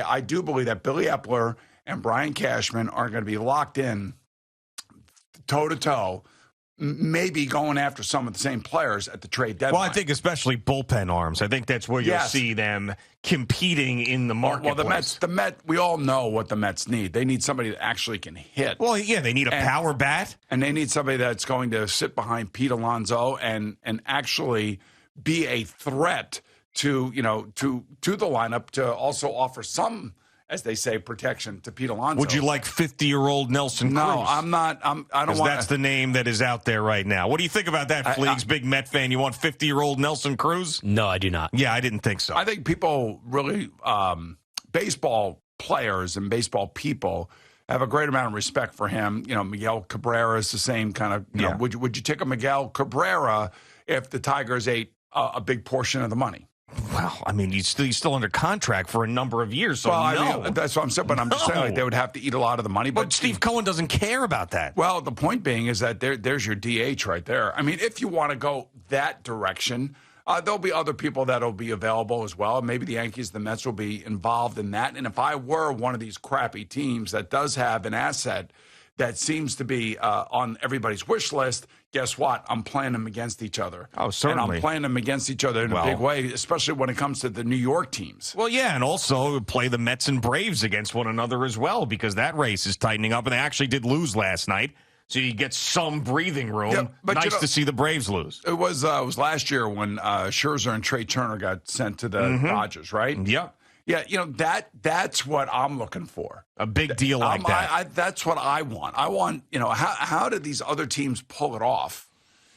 I do believe that Billy Epler and Brian Cashman are going to be locked in toe-to-toe, maybe going after some of the same players at the trade deadline. Well, I think especially bullpen arms. I think that's where you'll see them competing in the marketplace. Well, the Mets, we all know what the Mets need. They need somebody that actually can hit. Well, yeah, they need a power bat. And they need somebody that's going to sit behind Pete Alonso and actually be a threat to the lineup, to also offer some, as they say, protection to Pete Alonso. Would you like 50-year-old Nelson Cruz? No, I'm not. I don't want. That's the name that is out there right now. What do you think about that, Fleegs? Big Met fan. You want 50-year-old Nelson Cruz? No, I do not. Yeah, I didn't think so. I think people really, baseball players and baseball people have a great amount of respect for him. Miguel Cabrera is the same kind of. Would you take a Miguel Cabrera if the Tigers ate a big portion of the money? Well, I mean, he's still under contract for a number of years, so I mean, that's what I'm saying. But I'm just saying, they would have to eat a lot of the money. But Steve Cohen doesn't care about that. Well, the point being is that there's your DH right there. I mean, if you want to go that direction, there'll be other people that'll be available as well. Maybe the Yankees, the Mets will be involved in that. And if I were one of these crappy teams that does have an asset that seems to be on everybody's wish list, guess what? I'm playing them against each other. Oh, certainly. And I'm playing them against each other in a big way, especially when it comes to the New York teams. Well, yeah, and also play the Mets and Braves against one another as well, because that race is tightening up, and they actually did lose last night. So you get some breathing room. Yeah, but nice to see the Braves lose. It was last year when Scherzer and Trey Turner got sent to the Dodgers, right? Yep. Yeah, that's what I'm looking for. A big deal like that. That's what I want. I want, how did these other teams pull it off?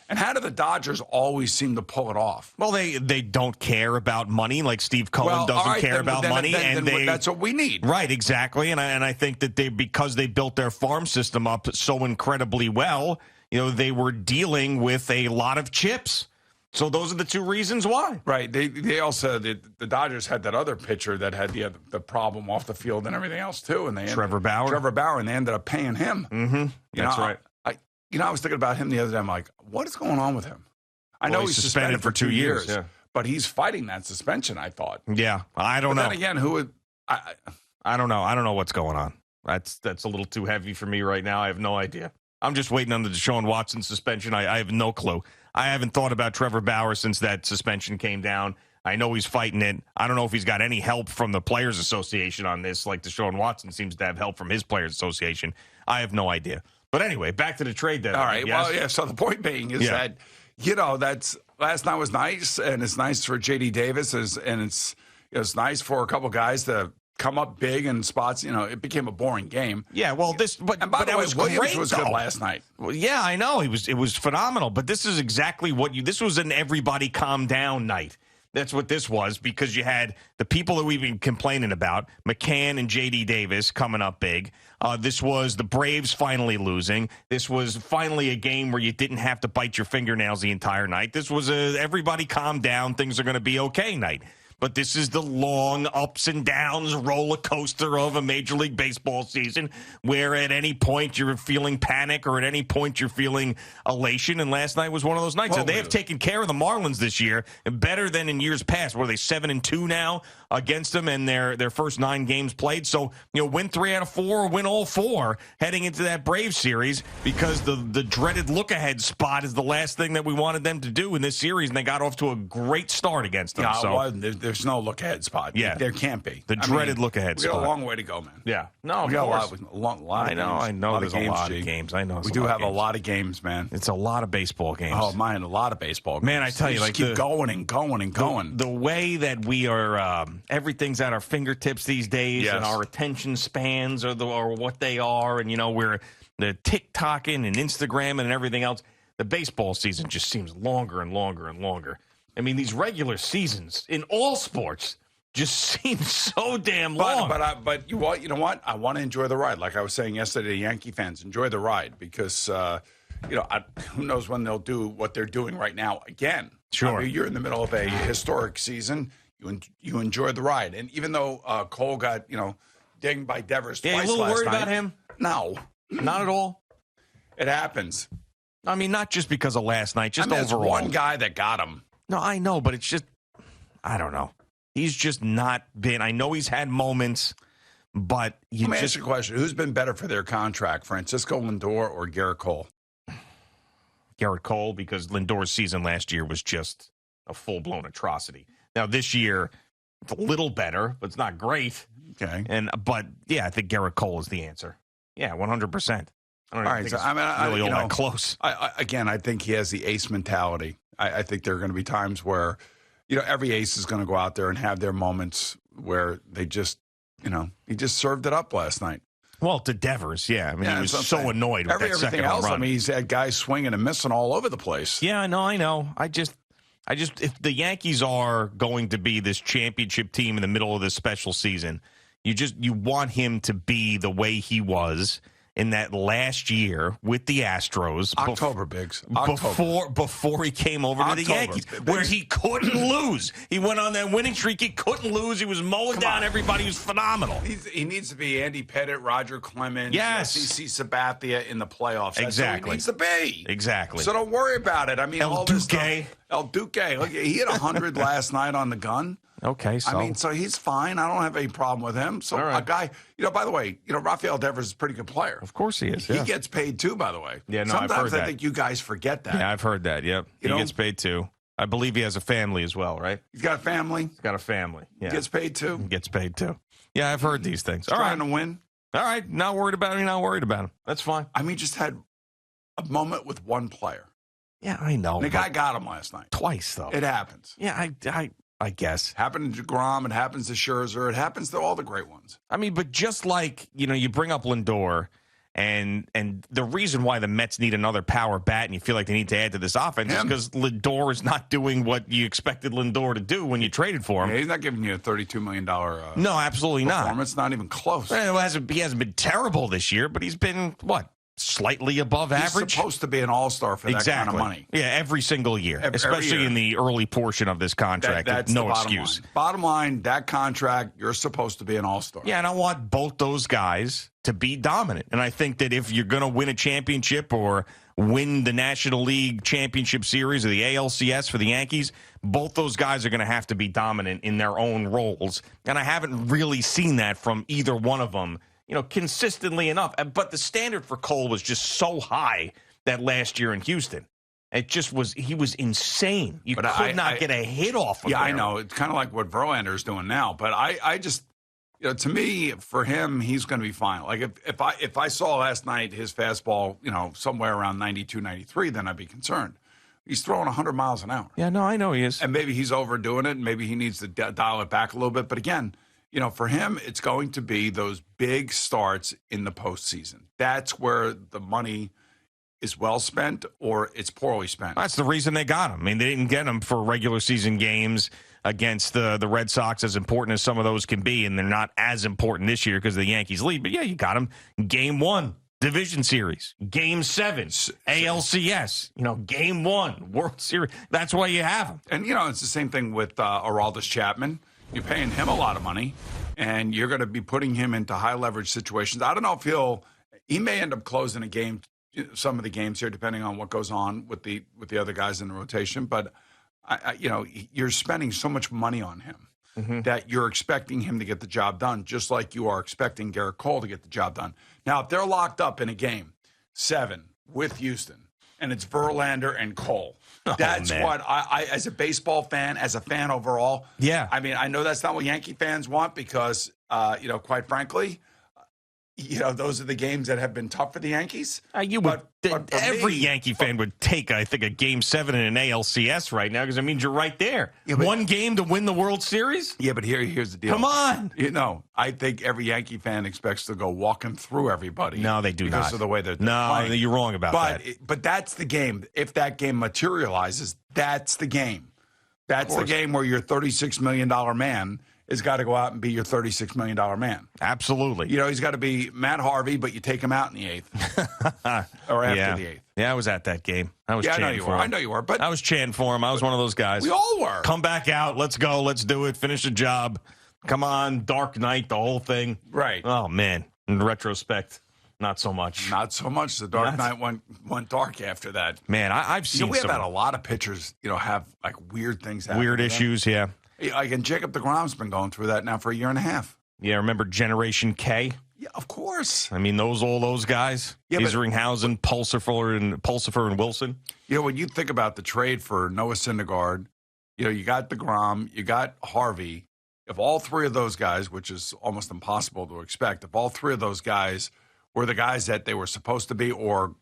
And how do the Dodgers always seem to pull it off? Well, they don't care about money, like Steve Cohen doesn't care about money. And that's what we need. Right, exactly. And I think that because they built their farm system up so incredibly well, they were dealing with a lot of chips. So those are the two reasons why. Right. They also, the Dodgers had that other pitcher that had the problem off the field and everything else, too. And Trevor Bauer, and they ended up paying him. Mm-hmm. That's right. I was thinking about him the other day. I'm like, what is going on with him? I know he's suspended for 2 years, yeah. But he's fighting that suspension, I thought. Yeah, I don't know. Then again, who would... I don't know. I don't know what's going on. That's a little too heavy for me right now. I have no idea. I'm just waiting on the Deshaun Watson suspension. I have no clue. I haven't thought about Trevor Bauer since that suspension came down. I know he's fighting it. I don't know if he's got any help from the Players Association on this, like Deshaun Watson seems to have help from his Players Association. I have no idea. But anyway, back to the trade deadline. All right. Yes? Well, yeah. So the point being is that, that's last night was nice, and it's nice for J.D. Davis, and it's nice for a couple guys to come up big in spots. It became a boring game. Yeah. Well, and by the way, Williams was good last night. Well, yeah, I know it was phenomenal. But this is exactly this was an everybody calm down night. That's what this was, because you had the people that we've been complaining about, McCann and J.D. Davis coming up big. This was the Braves finally losing. This was finally a game where you didn't have to bite your fingernails the entire night. This was everybody calm down, things are going to be okay night. But this is the long ups and downs roller coaster of a Major League Baseball season, where at any point you're feeling panic or at any point you're feeling elation. And last night was one of those nights. So they have taken care of the Marlins this year better than in years past. Were they 7-2 now against them in their first 9 games played? So, win 3 out of 4 or win all 4 heading into that Braves series, because the dreaded look ahead spot is the last thing that we wanted them to do in this series. And they got off to a great start against them. There's no look-ahead spot. Yeah. There can't be. The dreaded look-ahead spot. We got a long way to go, man. Yeah. No, we got a lot of games. I know there's a lot of games. I know. We do have a lot of games, man. It's a lot of baseball games. Oh, man, a lot of baseball games. Man, I tell you, just keep going and going and going. The way that we are, everything's at our fingertips these days, and our attention spans are what they are, and, we're the TikToking and Instagramming and everything else. The baseball season just seems longer and longer and longer. I mean, these regular seasons in all sports just seem so damn long. But you know what? I want to enjoy the ride. Like I was saying yesterday to Yankee fans, enjoy the ride, because who knows when they'll do what they're doing right now again. Sure. You're in the middle of a historic season. You enjoy the ride. And even though Cole got, dinged by Devers twice last night. You a little worried about him? No. Not at all? It happens. I mean, not just because of last night, just overall. It's one guy that got him. No, I know, but it's just, I don't know. He's just not been. I know he's had moments, but Let me ask you a question. Who's been better for their contract, Francisco Lindor or Garrett Cole? Garrett Cole, because Lindor's season last year was just a full-blown atrocity. Now, this year, it's a little better, but it's not great. Okay. But, yeah, I think Garrett Cole is the answer. Yeah, 100%. I don't All right, think so, it's really all that close. I think he has the ace mentality. I think there are going to be times where, every ace is going to go out there and have their moments where they just, he just served it up last night. Well, to Devers, yeah. I mean, he was so annoyed with that second else, run. I mean, he's had guys swinging and missing all over the place. Yeah, I know. I just, if the Yankees are going to be this championship team in the middle of this special season, you want him to be the way he was in that last year with the Astros. October, Biggs. October. Before he came over to the Yankees, where he couldn't lose. He went on that winning streak. He couldn't lose. He was mowing down everybody. He was phenomenal. He needs to be Andy Pettitte, Roger Clemens, CC Sabathia in the playoffs. That's exactly. Who he needs to be. Exactly. So don't worry about it. I mean, El Duque. Look, he hit 100 last night on the gun. Okay, so so he's fine. I don't have any problem with him. So a guy, by the way, Rafael Devers is a pretty good player. Of course he is. He gets paid too, by the way. Yeah, no, Sometimes I've heard that. I think you guys forget that. Yeah, I've heard that. Yep. He gets paid too. I believe he has a family as well, right? He's got a family. He's got a family. Yeah. He gets paid too. He gets paid too. Yeah, I've heard these things. He's trying to win. All right. Not worried about him. Not worried about him. That's fine. I mean, just had a moment with one player. Yeah, I know. And the guy got him last night. Twice, though. It happens. Yeah, I guess. Happened to deGrom. It happens to Scherzer. It happens to all the great ones. I mean, but just like, you bring up Lindor, and the reason why the Mets need another power bat and you feel like they need to add to this offense is because Lindor is not doing what you expected Lindor to do when you traded for him. Yeah, he's not giving you a $32 million no, absolutely performance. Not even close. Well, he hasn't been terrible this year, but he's been, slightly above average. He's supposed to be an all-star for that kind of money. Yeah, every single year, especially every year. In the early portion of this contract. That's no the bottom excuse. Line. Bottom line, that contract, you're supposed to be an all-star. Yeah, and I want both those guys to be dominant. And I think that if you're going to win a championship or win the National League Championship Series or the ALCS for the Yankees, both those guys are going to have to be dominant in their own roles. And I haven't really seen that from either one of them, consistently enough. But the standard for Cole was just so high that last year in Houston. It just was, he was insane. You could not get a hit off of him. Yeah, I know. It's kind of like what Verlander's doing now. But I just, to me, for him, he's going to be fine. Like if I saw last night his fastball, somewhere around 92, 93, then I'd be concerned. He's throwing 100 miles an hour. Yeah, no, I know he is. And maybe he's overdoing it, and maybe he needs to dial it back a little bit. But again, for him, it's going to be those big starts in the postseason. That's where the money is well spent or it's poorly spent. That's the reason they got him. I mean, they didn't get him for regular season games against the Red Sox, as important as some of those can be, and they're not as important this year because of the Yankees lead. But, yeah, you got him Game 1, Division Series. Game 7, ALCS. Game 1, World Series. That's why you have him. And, it's the same thing with Aroldis Chapman. You're paying him a lot of money, and you're going to be putting him into high-leverage situations. I don't know if he may end up closing a game, some of the games here, depending on what goes on with the other guys in the rotation. But, you're spending so much money on him that you're expecting him to get the job done, just like you are expecting Garrett Cole to get the job done. Now, if they're locked up in a game 7 with Houston, and it's Verlander and Cole, that's what I, as a baseball fan, as a fan overall. Yeah. I mean, I know that's not what Yankee fans want because, quite frankly, those are the games that have been tough for the Yankees. Every Yankee fan would take, I think, a Game 7 in an ALCS right now because it means you're right there. Yeah, one game to win the World Series? Yeah, but here's the deal. Come on. I think every Yankee fan expects to go walking through everybody. No, they do because not. of the way they're No, playing. You're wrong about that. But that's the game. If that game materializes, that's the game. That's the game where your $36 million man has got to go out and be your $36 million man. Absolutely. He's got to be Matt Harvey, but you take him out in the 8th or after the 8th. Yeah, I was at that game. I was chanting for him. I know you were. But I was chanting for him. I was one of those guys. We all were. Come back out. Let's go. Let's do it. Finish the job. Come on. Dark Knight, the whole thing. Right. Oh, man. In retrospect, not so much. Not so much. The Dark Knight went dark after that. Man, I've seen we have had a lot of pitchers, have like weird things happen. Weird issues, yeah. Like, and Jacob deGrom's been going through that now for a year and a half. Yeah, remember Generation K? Yeah, of course. I mean, all those guys. Yeah, Isringhausen, Pulsifer, and Wilson. When you think about the trade for Noah Syndergaard, you got deGrom, you got Harvey. If all three of those guys, which is almost impossible to expect, if all three of those guys were the guys that they were supposed to be, or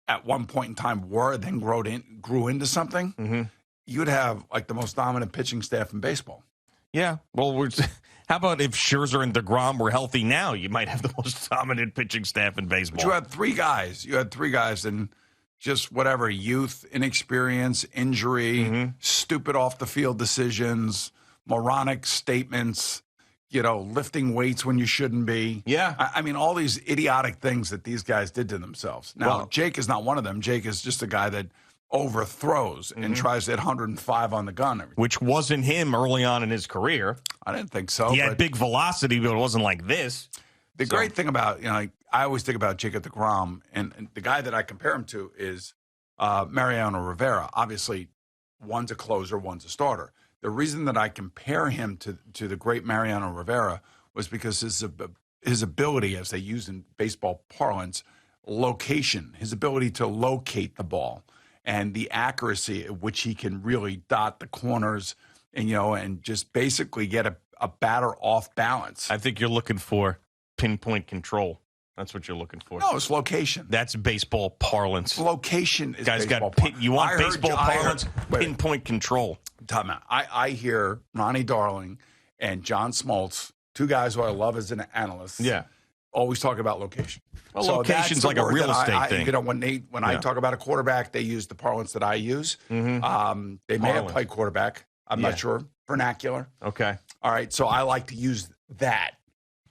at one point in time were, then grew into something, you'd have like the most dominant pitching staff in baseball. Yeah. Well, how about if Scherzer and deGrom were healthy now? You might have the most dominant pitching staff in baseball. But you had three guys. And just whatever, youth, inexperience, injury, stupid off-the-field decisions, moronic statements, lifting weights when you shouldn't be. Yeah. I mean, all these idiotic things that these guys did to themselves. Now, Jake is not one of them. Jake is just a guy that overthrows and tries to hit 105 on the gun. Which wasn't him early on in his career. I didn't think so. He had big velocity, but it wasn't like this. The great thing about, I always think about Jacob deGrom, and the guy that I compare him to is Mariano Rivera. Obviously, one's a closer, one's a starter. The reason that I compare him to the great Mariano Rivera was because his ability, as they use in baseball parlance, location, his ability to locate the ball, and the accuracy at which he can really dot the corners and just basically get a batter off balance. I think you're looking for pinpoint control. That's what you're looking for. No, it's location. That's baseball parlance. Location is Guys baseball got you want baseball parlance? Pinpoint control. Time out. I hear Ronnie Darling and John Smoltz, two guys who I love as an analyst. Yeah. Always talk about location. Well, so location's like a real estate thing. When I talk about a quarterback, they use the parlance that I use. They may have played quarterback. I'm not sure. Vernacular. Okay. All right. So I like to use that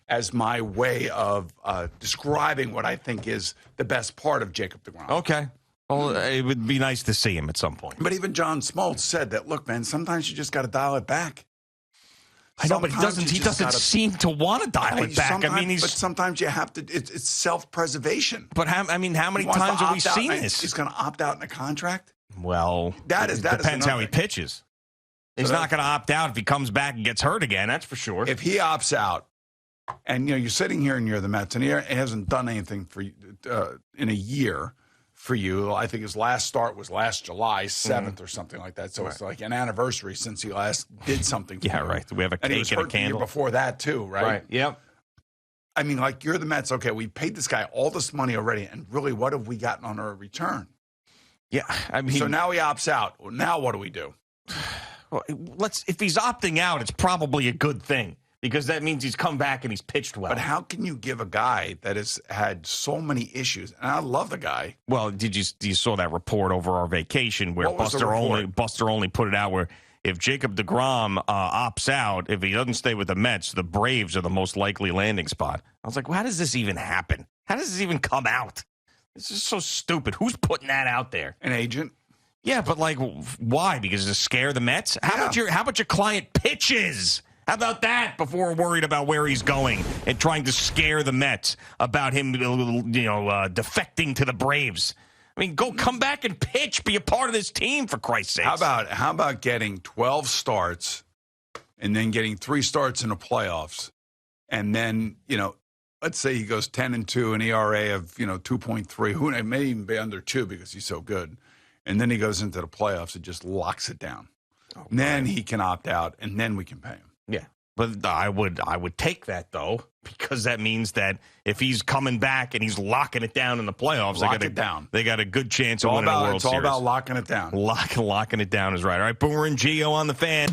as my way of describing what I think is the best part of Jacob deGrom. Okay. Well, it would be nice to see him at some point. But even John Smoltz said that, look, man, sometimes you just got to dial it back. I know, but he doesn't seem to want to dial it back. But sometimes you have to. It's self-preservation. But how many times have we seen this? He's going to opt out in a contract. Well, that depends how he pitches. He's not going to opt out if he comes back and gets hurt again. That's for sure. If he opts out, and you're sitting here and you're the Mets, and he hasn't done anything for you in a year for you. I think his last start was last July 7th or something like that. So it's like an anniversary since he last did something for you. Right. We have a cake and a candle. The year before that too, right? Right. Yep. I mean, like, you're the Mets. Okay, we paid this guy all this money already, and really, what have we gotten on our return? Yeah, I mean, so now he opts out. Well, now what do we do? Well, if he's opting out, it's probably a good thing, because that means he's come back and he's pitched well. But how can you give a guy that has had so many issues, and I love the guy. Well, you saw that report over our vacation where Buster only put it out where if Jacob deGrom opts out, if he doesn't stay with the Mets, the Braves are the most likely landing spot. I was like, well, how does this even happen? How does this even come out? This is so stupid. Who's putting that out there? An agent. Yeah, but like, why? Because to scare the Mets? How about your client pitches? How about that before we're worried about where he's going and trying to scare the Mets about him, defecting to the Braves? I mean, come back and pitch. Be a part of this team, for Christ's sake. How about getting 12 starts and then getting 3 starts in the playoffs, and then let's say he goes 10-2, an ERA of 2.3. Who may even be under 2 because he's so good. And then he goes into the playoffs and just locks it down. Oh, and then he can opt out, and then we can pay him. Yeah, but I would take that, though, because that means that if he's coming back and he's locking it down in the playoffs, they got a good chance of winning a World Series. It's all about locking it down. Locking it down is right. All right, Boomer and Gio on the Fan.